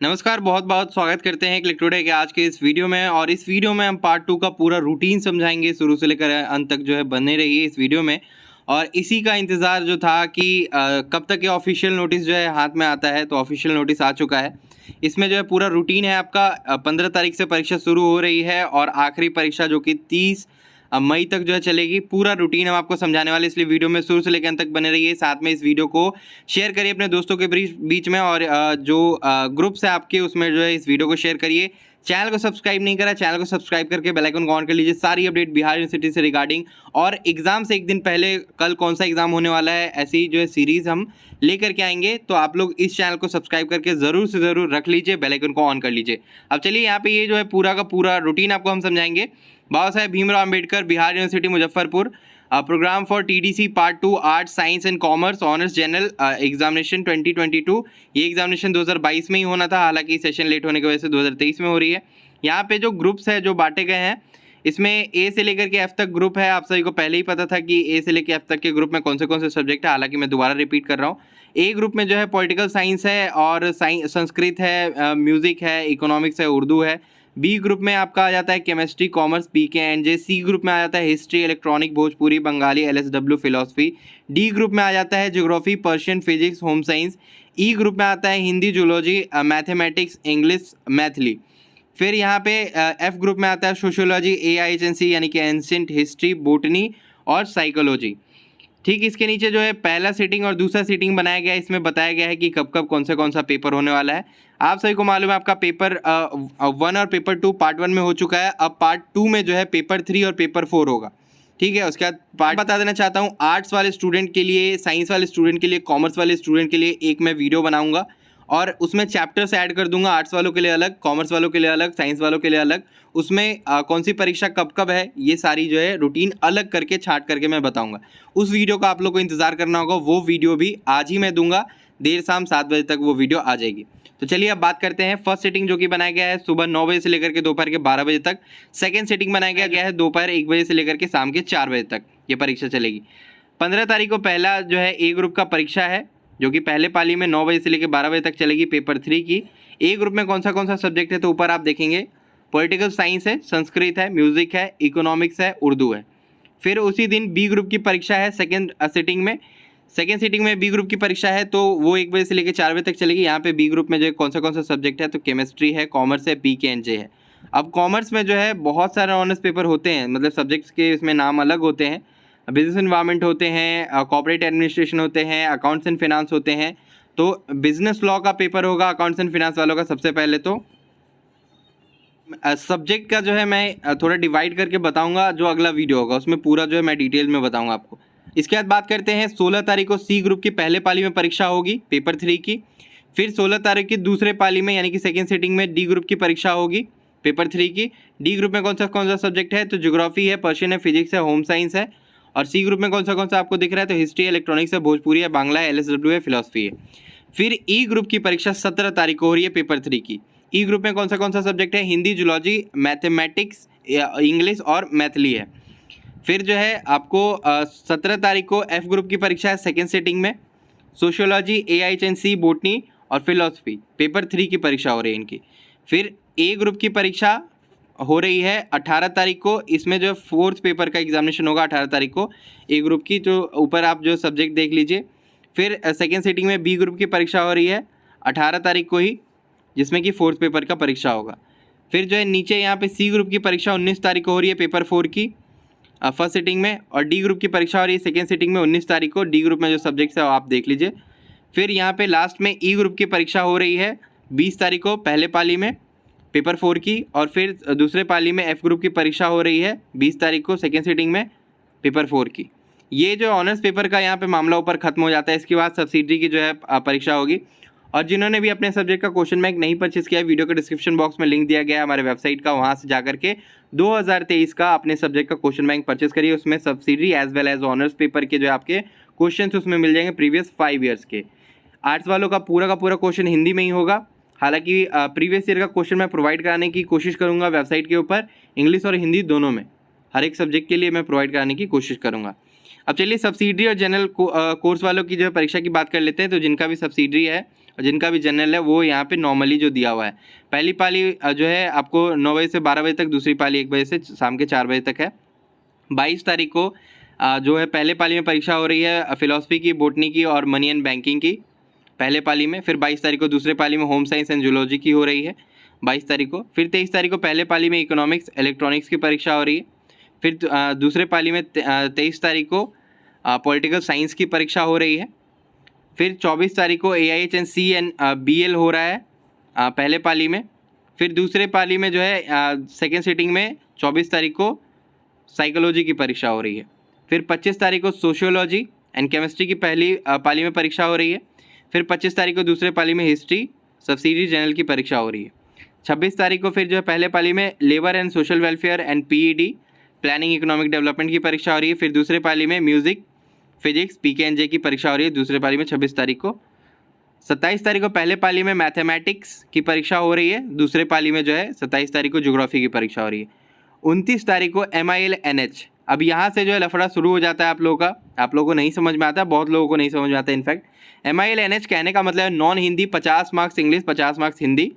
नमस्कार, बहुत-बहुत स्वागत करते हैं क्लिक टुडे के आज के इस वीडियो में। और इस वीडियो में हम पार्ट 2 का पूरा रूटीन समझाएँगे, शुरू से लेकर अंत तक जो है बने रहिए इस वीडियो में। और इसी का इंतज़ार जो था कि कब तक ये ऑफ़िशियल नोटिस जो है हाथ में आता है, तो ऑफ़िशियल नोटिस आ चुका है। इसमें जो है पूरा रूटीन है आपका। 15 तारीख से परीक्षा शुरू हो रही है और आखिरी परीक्षा जो कि 30 मई तक जो है चलेगी। पूरा रूटीन हम आपको समझाने वाले, इसलिए वीडियो में शुरू से लेकर अंत तक बने रहिए। साथ में इस वीडियो को शेयर करिए अपने दोस्तों के बीच में, और जो ग्रुप्स है आपके उसमें जो है इस वीडियो को शेयर करिए। चैनल को सब्सक्राइब नहीं करा, चैनल को सब्सक्राइब करके बेल आइकन को ऑन कर लीजिए। सारी अपडेट बिहार यूनिवर्सिटी से रिगार्डिंग और एग्जाम से एक दिन पहले कल कौन सा एग्जाम होने वाला है, ऐसी जो है सीरीज हम लेकर के आएंगे। तो आप लोग इस चैनल को सब्सक्राइब करके ज़रूर से ज़रूर रख लीजिए, बेल आइकन को ऑन कर लीजिए। अब चलिए यहाँ पे ये जो है पूरा का पूरा रूटीन आपको हम समझाएंगे। Baba Saheb Bhimrao Ambedkar Bihar university Muzaffarpur, program for TDC part 2 arts science and commerce honours general examination 2022। ये एग्जामिनेशन 2022 में ही होना था, हालांकि सेशन लेट होने की वजह से 2023 में हो रही है। यहाँ पे जो ग्रुप्स है जो बांटे गए हैं, इसमें ए से लेकर के एफ तक ग्रुप है। आप सभी को पहले ही पता था कि ए से लेकर एफ तक के ग्रुप में कौन से सब्जेक्ट है, हालांकि मैं दोबारा रिपीट कर रहा हूँ। ए ग्रुप में जो है पॉलिटिकल साइंस है और संस्कृत है, म्यूज़िक है, इकोनॉमिक्स है, उर्दू है। बी ग्रुप में आपका आ जाता है chemistry, commerce, P K and J. C group में आ जाता है history, electronic, Bhojpuri, Bengali, LSW, philosophy. D group में आ जाता है geography, Persian, physics, home science. E group में आता है Hindi, zoology, mathematics, English, Maithili. फिर यहाँ पे एफ ग्रुप में आता है सोशियोलॉजी, AIHNC यानी कि एंशिएंट हिस्ट्री, बोटनी और साइकोलॉजी। ठीक इसके नीचे जो है पहला सीटिंग और दूसरा सीटिंग बनाया गया है। इसमें बताया गया है कि कब कब कौन सा पेपर होने वाला है। आप सभी को मालूम है आपका पेपर 1 और पेपर 2 पार्ट 1 में हो चुका है। अब पार्ट 2 में जो है पेपर 3 और पेपर 4 होगा। ठीक है, उसके बाद पार्ट बता देना चाहता हूँ, आर्ट्स वाले स्टूडेंट के लिए, साइंस वाले स्टूडेंट के लिए, कॉमर्स वाले स्टूडेंट के लिए एक मैं वीडियो बनाऊंगा और उसमें चैप्टर्स ऐड कर दूंगा। आर्ट्स वालों के लिए अलग, कॉमर्स वालों के लिए अलग, साइंस वालों के लिए अलग। उसमें कौन सी परीक्षा कब कब है, ये सारी जो है रूटीन अलग करके छाट करके मैं बताऊंगा। उस वीडियो का आप लोग को इंतजार करना होगा। वो वीडियो भी आज ही मैं दूंगा, देर शाम 7 बजे तक वो वीडियो आ जाएगी। तो चलिए अब बात करते हैं। फर्स्ट सेटिंग जो कि बनाया गया है सुबह 9 बजे से लेकर के दोपहर के 12 बजे तक। सेकेंड सेटिंग बनाया गया है दोपहर 1 बजे से लेकर के शाम के 4 बजे तक ये परीक्षा चलेगी। 15 तारीख को पहला जो है ए ग्रुप का परीक्षा है, जो कि पहले पाली में 9 बजे से लेकर 12 बजे तक चलेगी, पेपर 3 की। ए ग्रुप में कौन सा सब्जेक्ट है, तो ऊपर आप देखेंगे पॉलिटिकल साइंस है, संस्कृत है, म्यूज़िक है, इकोनॉमिक्स है, उर्दू है। फिर उसी दिन बी ग्रुप की परीक्षा है सेकेंड सीटिंग में बी ग्रुप की परीक्षा है, तो वो 1 बजे से लेकर 4 बजे तक चलेगी। यहाँ पे बी ग्रुप में जो है कौन सा सब्जेक्ट है, तो केमिस्ट्री है, कॉमर्स है, पी के एंड जे है। अब कॉमर्स में जो है बहुत सारे ऑनर्स पेपर होते हैं, मतलब सब्जेक्ट्स के इसमें नाम अलग होते हैं। बिजनेस इन्वायरमेंट होते हैं, कॉर्पोरेट एडमिनिस्ट्रेशन होते हैं, अकाउंट्स एंड फिनांस होते हैं। तो बिजनेस लॉ का पेपर होगा अकाउंट्स एंड फिनांस वालों का। सबसे पहले तो सब्जेक्ट का जो है मैं थोड़ा डिवाइड करके बताऊंगा, जो अगला वीडियो होगा उसमें पूरा जो है मैं डिटेल में बताऊंगा आपको। इसके बाद बात करते हैं 16 तारीख को सी ग्रुप की पहले पाली में परीक्षा होगी, पेपर 3 की। फिर 16 तारीख की दूसरे पाली में यानी कि सेकेंड सिटिंग में डी ग्रुप की परीक्षा होगी, पेपर 3 की। डी ग्रुप में कौन सा सब्जेक्ट है, तो ज्योग्राफी है, पर्शियन है, फिजिक्स है, होम साइंस है। और सी ग्रुप में कौन सा आपको दिख रहा है, तो हिस्ट्री है, इलेक्ट्रॉनिक्स है, भोजपुरी है, बांग्ला है, एलएसडब्ल्यू है, फिलोसफी है। फिर ई ग्रुप की परीक्षा 17 तारीख को हो रही है, पेपर 3 की। ई ग्रुप में कौन सा सब्जेक्ट है, हिंदी, जूलॉजी, मैथमेटिक्स, इंग्लिश और मैथिली है। फिर जो है आपको 17 तारीख को एफ ग्रुप की परीक्षा है सेकेंड सिटिंग में, सोशियोलॉजी, AIHNC, बोटनी और फिलोसफी, पेपर 3 की परीक्षा हो रही है इनकी। फिर ए ग्रुप की परीक्षा हो रही है 18 तारीख को। इसमें जो फोर्थ पेपर का एग्जामिनेशन होगा 18 तारीख को ए ग्रुप की, जो ऊपर आप जो सब्जेक्ट देख लीजिए। फिर सेकेंड सिटिंग में बी ग्रुप की परीक्षा हो रही है 18 तारीख को ही, जिसमें कि फोर्थ पेपर का परीक्षा होगा। फिर जो है नीचे यहाँ पे सी ग्रुप की परीक्षा 19 तारीख को हो रही है, पेपर 4 की फर्स्ट सिटिंग में। और डी ग्रुप की परीक्षा हो रही है सेकेंड सिटिंग में 19 तारीख को। डी ग्रुप में जो सब्जेक्ट्स है वो आप देख लीजिए। फिर यहाँ पे लास्ट में ई ग्रुप की परीक्षा हो रही है 20 तारीख को पहले पाली में, पेपर 4 की। और फिर दूसरे पाली में एफ ग्रुप की परीक्षा हो रही है 20 तारीख को सेकेंड सिटिंग में, पेपर 4 की। ये जो ऑनर्स पेपर का यहाँ पे मामला ऊपर खत्म हो जाता है। इसके बाद सब्सिडी की जो है परीक्षा होगी। और जिन्होंने भी अपने सब्जेक्ट का क्वेश्चन बैंक नहीं परचेस किया है, वीडियो के डिस्क्रिप्शन बॉक्स में लिंक दिया गया है हमारे वेबसाइट का, वहाँ से जाकर के 2023 का अपने सब्जेक्ट का क्वेश्चन बैंक परचेस करिए। उसमें subsidy as well as owners paper के जो आपके क्वेश्चन उसमें मिल जाएंगे प्रीवियस 5 ईयर्स के। आर्ट्स वालों का पूरा क्वेश्चन हिंदी में ही होगा। हालांकि प्रीवियस ईयर का क्वेश्चन मैं प्रोवाइड कराने की कोशिश करूँगा वेबसाइट के ऊपर, इंग्लिश और हिंदी दोनों में, हर एक सब्जेक्ट के लिए मैं प्रोवाइड कराने की कोशिश करूँगा। अब चलिए सब्सिडी और जनरल कोर्स वालों की जो है परीक्षा की बात कर लेते हैं। तो जिनका भी सब्सिडी है और जिनका भी जनरल है वो यहाँ पे नॉर्मली जो दिया हुआ है। पहली पाली जो है आपको 9 बजे से 12 बजे तक, दूसरी पाली 1 बजे से शाम के 4 बजे तक है। 22 तारीख को जो है पहले पाली में परीक्षा हो रही है फिलॉसफी की, बॉटनी की और मनी एंड बैंकिंग की पहले पाली में। फिर 22 तारीख को दूसरे पाली में होम साइंस एंड जूलॉजी की हो रही है 22 तारीख को। फिर 23 तारीख को पहले पाली में इकोनॉमिक्स इलेक्ट्रॉनिक्स की परीक्षा हो रही है। फिर दूसरे पाली में 23 तारीख को पॉलिटिकल साइंस की परीक्षा हो रही है। फिर 24 तारीख को AIHNC एंड BL हो रहा है पहले पाली में। फिर दूसरे पाली में जो है सेकेंड सिटिंग में 24 तारीख को साइकोलॉजी की परीक्षा हो रही है। फिर 25 तारीख को सोशियोलॉजी एंड केमिस्ट्री की पहली पाली में परीक्षा हो रही है। फिर 25 तारीख को दूसरे पाली में हिस्ट्री सब्सिडी जनरल की परीक्षा हो रही है। 26 तारीख को फिर जो है पहले पाली में labour and social welfare and PED planning economic development की परीक्षा हो रही है। फिर दूसरे पाली में म्यूज़िक फिजिक्स PKNJ की परीक्षा हो रही है दूसरे पाली में 26 तारीख को। 27 तारीख को पहले पाली में मैथमेटिक्स की परीक्षा हो रही है, दूसरे पाली में जो है 27 तारीख को ज्योग्राफी की परीक्षा हो रही है। 29 तारीख को MIL NH। अब यहाँ से जो है लफड़ा शुरू हो जाता है आप लोगों का, आप लोगों को नहीं समझ में आता, बहुत लोगों को नहीं समझ में आता। इनफैक्ट MIL NH कहने का मतलब है non Hindi 50 marks English 50 marks Hindi,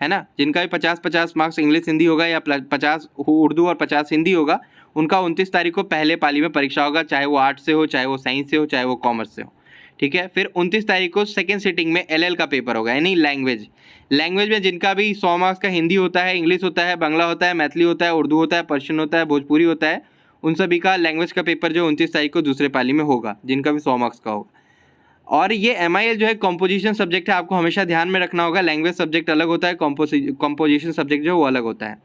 है ना। जिनका भी 50-50 मार्क्स इंग्लिश हिंदी होगा या 50 उर्दू और 50 हिंदी होगा, उनका 29 तारीख को पहले पाली में परीक्षा होगा, चाहे वो आर्ट्स से हो, चाहे वो साइंस से हो, चाहे वो कॉमर्स से हो, ठीक है। फिर 29 तारीख को सेकेंड सिटिंग में LL का पेपर होगा, यानी लैंग्वेज में जिनका भी 100 मार्क्स का हिंदी होता है, इंग्लिश होता है, बांग्ला होता है, मैथिली होता है, उर्दू होता है, पर्शियन होता है, भोजपुरी होता है, उन सभी का लैंग्वेज का पेपर जो 29 तारीख को दूसरे पाली में होगा, जिनका भी 100 मार्क्स का होगा। और ये MIL जो है कॉम्पोजिशन सब्जेक्ट है, आपको हमेशा ध्यान में रखना होगा। लैंग्वेज सब्जेक्ट अलग होता है, कॉम्पोजिशन सब्जेक्ट जो है वो अलग होता है।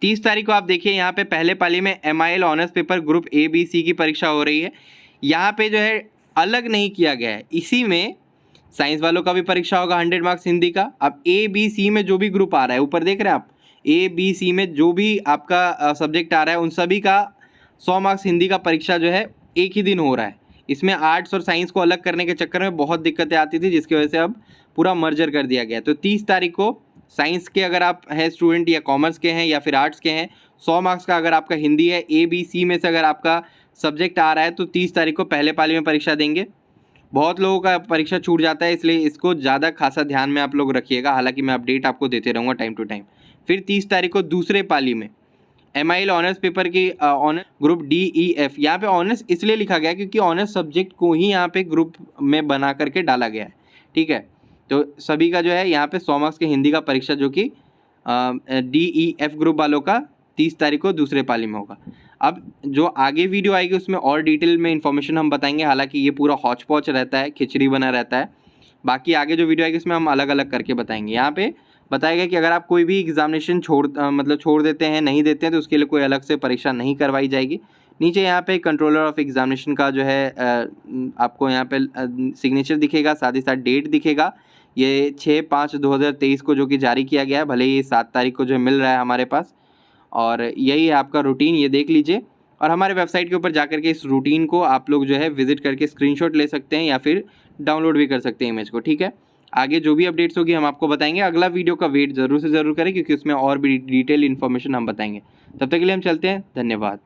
30 तारीख को आप देखिए यहाँ पे पहले पाली में MIL honours paper group ABC की परीक्षा हो रही है। यहाँ पे जो है अलग नहीं किया गया है, इसी में साइंस वालों का भी परीक्षा होगा 100 मार्क्स हिंदी का। अब ABC में जो भी ग्रुप आ रहा है, ऊपर देख रहे हैं आप, ABC में जो भी आपका सब्जेक्ट आ रहा है उन सभी का 100 मार्क्स हिंदी का परीक्षा जो है एक ही दिन हो रहा है। इसमें आर्ट्स और साइंस को अलग करने के चक्कर में बहुत दिक्कतें आती थी, जिसकी वजह से अब पूरा मर्जर कर दिया गया। तो 30 तारीख को साइंस के अगर आप हैं स्टूडेंट या कॉमर्स के हैं या फिर आर्ट्स के हैं, 100 मार्क्स का अगर आपका हिंदी है, ABC में से अगर आपका सब्जेक्ट आ रहा है तो 30 तारीख को पहले पाली में परीक्षा देंगे। बहुत लोगों का परीक्षा छूट जाता है, इसलिए इसको ज़्यादा खासा ध्यान में आप लोग रखिएगा। हालांकि मैं अपडेट आपको देते रहूँगा टाइम टू टाइम। फिर 30 तारीख को दूसरे पाली में MIL ऑनर्स पेपर की ऑनर्स ग्रुप DEF, यहाँ पे ऑनर्स इसलिए लिखा गया क्योंकि ऑनर्स सब्जेक्ट को ही यहाँ पे ग्रुप में बना करके डाला गया है, ठीक है। तो सभी का जो है यहाँ पे 100 मार्क्स के हिंदी का परीक्षा जो कि DEF ग्रुप वालों का 30 तारीख को दूसरे पाली में होगा। अब जो आगे वीडियो आएगी उसमें और डिटेल में इन्फॉर्मेशन हम बताएंगे, हालांकि ये पूरा हौच पौच रहता है, खिचड़ी बना रहता है। बाकी आगे जो वीडियो आएगी उसमें हम अलग अलग करके बताएंगे। यहाँ पे बताएगा कि अगर आप कोई भी एग्जामिनेशन छोड़ देते हैं, नहीं देते हैं, तो उसके लिए कोई अलग से परीक्षा नहीं करवाई जाएगी। नीचे यहाँ पे कंट्रोलर ऑफ एग्जामिनेशन का जो है आपको यहाँ पे सिग्नेचर दिखेगा, साथ ही साथ डेट दिखेगा। ये 6/5/2023 को जो कि जारी किया गया है, भले ही 7 तारीख को जो मिल रहा है हमारे पास। और यही है आपका रूटीन, ये देख लीजिए। और हमारे वेबसाइट के ऊपर जाकर के इस रूटीन को आप लोग जो है विजिट करके स्क्रीनशॉट ले सकते हैं या फिर डाउनलोड भी कर सकते हैं इमेज को, ठीक है। आगे जो भी अपडेट्स होगी हम आपको बताएंगे। अगला वीडियो का वेट ज़रूर से ज़रूर करें, क्योंकि उसमें और भी डिटेल इन्फॉर्मेशन हम बताएंगे। तब तक के लिए हम चलते हैं, धन्यवाद।